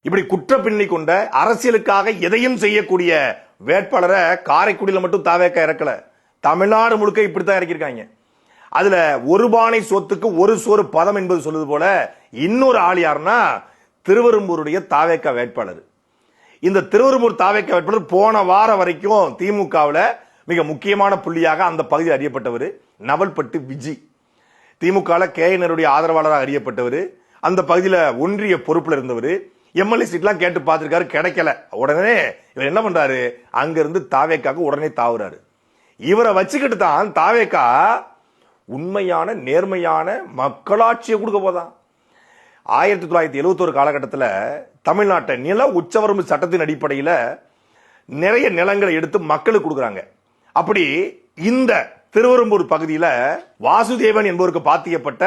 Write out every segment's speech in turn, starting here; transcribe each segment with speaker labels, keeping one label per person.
Speaker 1: இப்படி குற்ற பின்னணி கொண்ட அரசியலுக்காக எதையும் செய்யக்கூடிய வேட்பாளரை காரைக்குடியில் மட்டும் தாவேக்க இறக்கல, தமிழ்நாடு முழுக்க இப்படித்தான் இறக்கிருக்காங்க. அதுல ஒரு பானை சொத்துக்கு ஒரு சோறு பதம் என்பது சொல்லுது போல இன்னொரு ஆள் யாருன்னா திருவெரும்பூருடைய தாவேக்க வேட்பாளர். இந்த திருவெரும்பூர் தாவேக்க வேட்பாளர் போன வாரம் வரைக்கும் திமுகவில் மிக முக்கியமான புள்ளியாக அந்த பகுதியில் அறியப்பட்டவர் நவல்பட்டு விஜி. திமுக கேஎன்ஆருடைய ஆதரவாளராக அறியப்பட்டவர், அந்த பகுதியில் ஒன்றிய பொறுப்பில் இருந்தவர். எம்எல்ஏ சீட்லாம் கேட்டு பார்த்திருக்காரு, கிடைக்கல. உடனே இவர் என்ன பண்றாரு, அங்கிருந்து தாவேக்காக்கு உடனே தாவுறாரு. இவரை வச்சுக்கிட்டு தான் தாவேக்கா உண்மையான நேர்மையான மக்களாட்சியை கொடுக்க போதான். 1971 காலகட்டத்தில் தமிழ்நாட்டை நில உச்சவரம்பு சட்டத்தின் அடிப்படையில் நிறைய நிலங்களை எடுத்து மக்களுக்கு கொடுக்குறாங்க. அப்படி இந்த திருவெரும்பூர் பகுதியில் வாசுதேவன் என்பவருக்கு பாத்தியப்பட்ட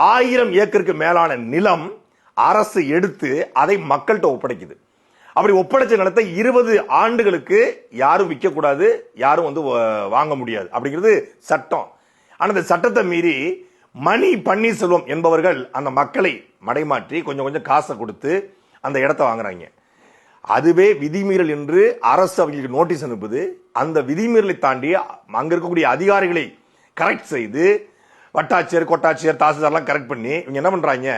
Speaker 1: 1000 ஏக்கருக்கு மேலான நிலம் அரசு எடுத்து அதை மக்கள்கிட்ட ஒப்படைக்குது. அப்படி ஒப்படைச்ச நிலத்தை 20 ஆண்டுகளுக்கு யாரும் விற்க கூடாது, யாரும் வாங்க முடியாது அப்படிங்கிறது சட்டம். ஆனா இந்த சட்டத்தை மீறி மணி பன்னீர்செல்வம் என்பவர்கள் அந்த மக்களை மடைமாற்றி கொஞ்சம் கொஞ்சம் காசை கொடுத்து அந்த இடத்தை வாங்குறாங்க. அதுவே விதிமீறல் என்று அரசு அவங்களுக்கு நோட்டீஸ் அனுப்புது. அந்த விதிமீறலை தாண்டி அங்க இருக்கக்கூடிய அதிகாரிகளை கரெக்ட் செய்து வட்டாட்சியர், கோட்டாட்சியர், தாசில்தார்லாம் கரெக்ட் பண்ணி இவங்க என்ன பண்றாங்க,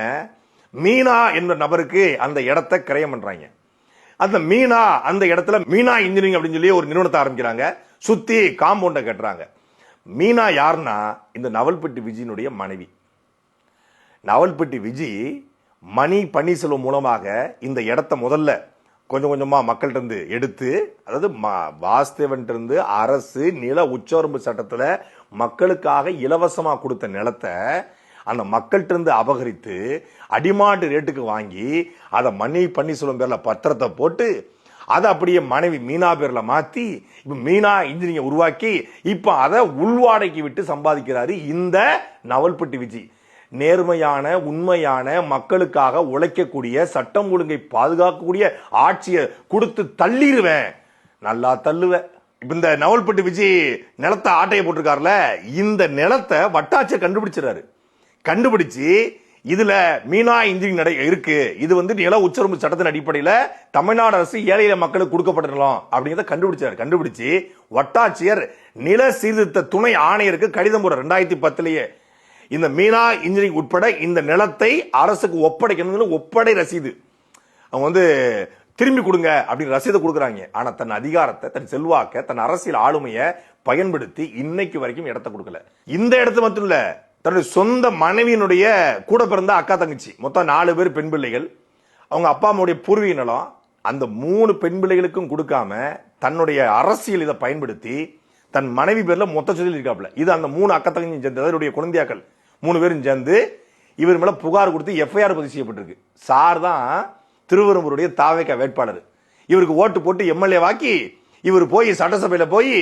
Speaker 1: மீனா என்ற நபருக்கு அந்த இடத்தை கிரயம் பண்றாங்க. அந்த மீனா அந்த இடத்துல மீனா இன்ஜினியரிங் அப்படின்னு சொல்லி ஒரு நிறுவனத்தை ஆரம்பிக்கிறாங்க. சுத்தி காம்பவுண்ட கட்டுறாங்க. மீனா யாருன்னா இந்த நவல்பட்டி விஜயினுடைய மனைவி. நவல்பட்டி விஜி மணி பன்னீர்செல்வம் மூலமாக இந்த இடத்தை முதல்ல கொஞ்சம் கொஞ்சமா மக்கள்கிட்ட இருந்து எடுத்து, அதாவது வாசுதேவன் இருந்து அரசு நில உச்சவரம்பு சட்டத்துல மக்களுக்காக இலவசமா கொடுத்த நிலத்தை அந்த மக்கள்கிட்ட இருந்து அபகரித்து அடிமாட்டு ரேட்டுக்கு வாங்கி அதை மணி பன்னீர்செல்வம் பேர்ல பத்திரத்தை போட்டு அதை அப்படியே மனைவி மீனா பேர்ல மாத்தி இப்ப மீனா இன்ஜினியரிங் உருவாக்கி இப்ப அதை உள்வாடைக்கு விட்டு சம்பாதிக்கிறாரு இந்த நவல்பட்டி விஜி. நேர்மையான உண்மையான மக்களுக்காக உழைக்கக்கூடிய சட்டம் ஒழுங்கை பாதுகாக்கக்கூடிய ஆட்சியை கொடுத்து தள்ளிடுவேன், நல்லா தள்ளுவேன். இப்ப இந்த நவல்பட்டி விஜி நிலத்தை ஆட்டையை போட்டிருக்காருல, இந்த நிலத்தை வட்டாட்சியர் கண்டுபிடிச்சிடாரு. கண்டுபிடிச்சு இதுல மீனா இன்ஜினியரிங் இருக்கு, இது நில உச்சவரம்பு சட்டத்தின் அடிப்படையில தமிழ்நாடு அரசு ஏழை மக்களுக்கு கொடுக்கப்பட்ட நிலம் அப்படிங்கிறத கண்டுபிடிச்சாரு. கண்டுபிடிச்சு வட்டாட்சியர் நில சீர்திருத்த துணை ஆணையருக்கு கடிதம் போடுற 2010 இந்த மீனா இன்ஜினியரிங் உட்பட இந்த நிலத்தை அரசுக்கு ஒப்படைக்கணும், ஒப்படை ரசீது அவங்க திரும்பி கொடுங்க அப்படின்னு ரசீதை கொடுக்குறாங்க. ஆனா தன் அதிகாரத்தை, தன் செல்வாக்க, தன் அரசியல் ஆளுமையை பயன்படுத்தி இன்னைக்கு வரைக்கும் இடத்தை கொடுக்கல. இந்த இடத்து மட்டும் இல்ல, தன்னுடைய சொந்த மனைவியினுடைய கூட பிறந்த அக்கா தங்கச்சி மொத்தம் 4 பேர் பெண் பிள்ளைகள், அவங்க அப்பா அம்மாவுடைய பூர்வீக நிலம், அந்த 3 பெண் பிள்ளைகளுக்கும் கொடுக்காம தன்னுடைய அரசியல் இதை பயன்படுத்தி தன் மனைவி பேர்ல மொத்த சொத்தில் இருக்காப்ல. இது அந்த 3 அக்கா தங்கச்சி சேர்ந்து, அதனுடைய குழந்தையாக்கள் 3 பேரும் சேர்ந்து இவர் மேல புகார் கொடுத்து எஃப்ஐஆர் பதிவு செய்யப்பட்டிருக்கு. சார் தான் திருவெரும்பூருடைய தாவேக்க வேட்பாளர். இவருக்கு ஓட்டு போட்டு எம்எல்ஏ வாக்கி இவர் போய் சட்டசபையில போய்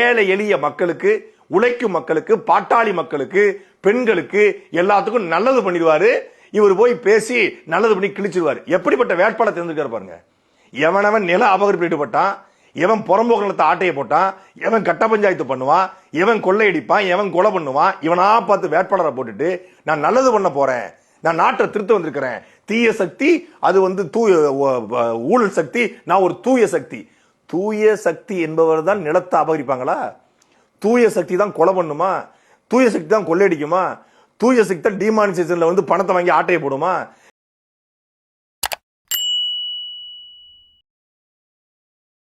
Speaker 1: ஏழை எளிய மக்களுக்கு, உழைக்கும் மக்களுக்கு, பாட்டாளி மக்களுக்கு, பெண்களுக்கு எல்லாத்துக்கும் நல்லது பண்ணிடுவாரு. இவர் போய் பேசி நல்லது பண்ணி கிழிச்சிருவாரு. எப்படிப்பட்ட வேட்பாளர் தேர்ந்தெடுக்காரு பாருங்க. எவனவன் நில அபகரிப்பு ஈடுபட்டான், எவன் புறம்போக்கு நிலத்தை ஆட்டையை போட்டான், எவன் கட்ட பஞ்சாயத்து பண்ணுவான், எவன் கொள்ளையடிப்பான், எவன் கொலை பண்ணுவான், இவனா பார்த்து வேட்பாளரை போட்டுட்டு நான் நல்லது பண்ண போறேன், நான் நாட்டை திருத்த வந்திருக்கிறேன், தீய சக்தி அது ஊழல் சக்தி, நான் ஒரு தூய சக்தி. தூய சக்தி என்பவர் தான் நிலத்தை அபகரிப்பாங்களா? தூய சக்தி தான் கொலை பண்ணுமா? தூய சக்தி தான் கொள்ளையடிக்குமா? தூய சக்தி தான் டிமானிசேஷன்ல பணத்தை வாங்கி ஆட்டையை போடுமா?